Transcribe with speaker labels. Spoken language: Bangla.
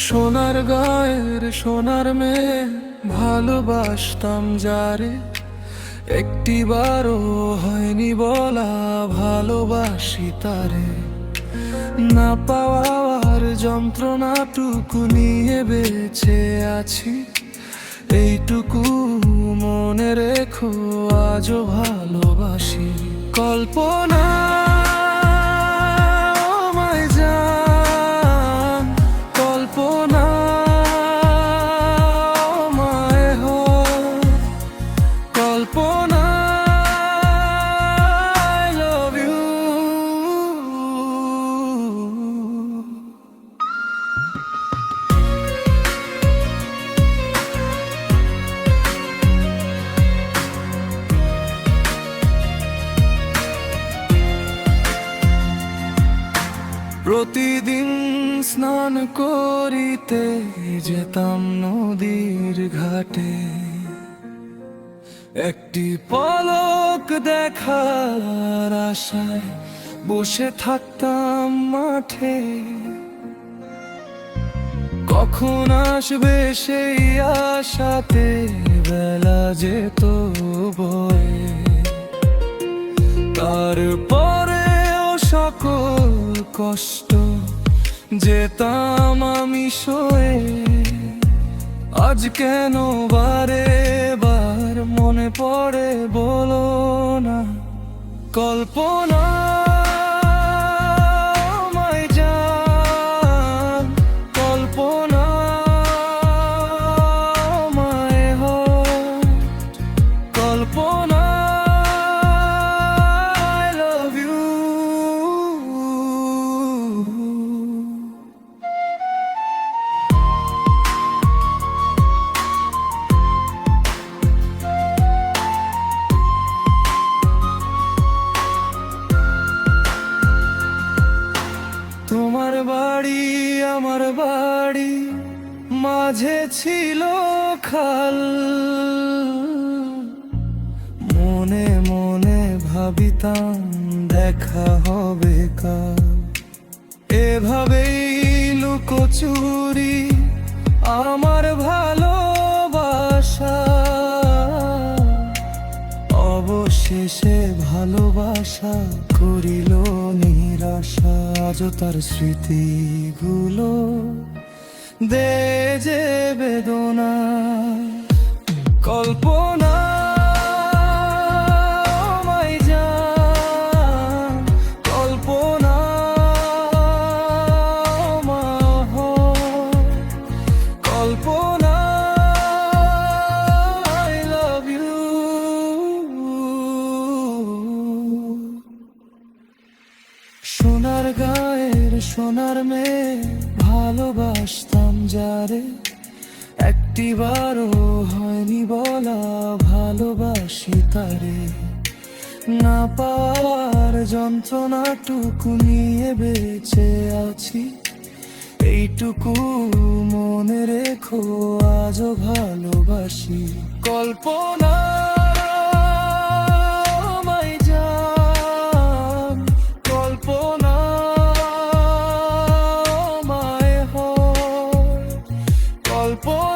Speaker 1: সোনার গায়ের সোনার মেয়ে ভালোবাসতাম যারে, একটিবারও হয়নি বলা ভালোবাসি তারে। না পাওয়ার যন্ত্রণাটুকু নিয়ে বেঁচে আছি, এইটুকু মনে রেখো আজও ভালোবাসি। কল্পনা আমায় জান, কল্পনা আমায় হয়, কল্পনা I love you। প্রতিদিন স্নান করিতে যেতাম নদীর ঘাটে, একটি পলক দেখার আশায় বসে থাকতাম মাঠে। কখন আসবে সেই আশাতে বেলা যেত বয়ে, তারপরেও সকল কষ্ট যেতাম আমি সয়ে। আজ কেন বারে বার মনে পড়ে বলো না, কল্পনা আমায় জান, কল্পনা আমায় হয়, কল্পনা I love you। তোমার বাড়ি আমার বাড়ি মাঝে ছিল খাল, মনে মনে ভাবিতাম দেখা হবে কাল। এভাবেই লুকোচুরি আমার ভালোবাসা, অবশেষে ভালোবাসা করিল নিরাশা। আজও তার স্মৃতিগুলো দে যে বেদনা, কল্পনা আমায় জান, কল্পনা আমায় হয়, কল্পনা I love you। সোনার গায়ের সোনার মেয়ে ভালোবাসতাম যারে, একটিবারও হয়নি বলা ভালোবাসি তারে। না পাওয়ার যন্ত্রণাটুকু নিয়ে বেঁচে আছি, এইটুকু মনে রেখো আজও ভালোবাসি। কল্পনা আমায় জান, কল্পনা আমায় হয়, কল্পনা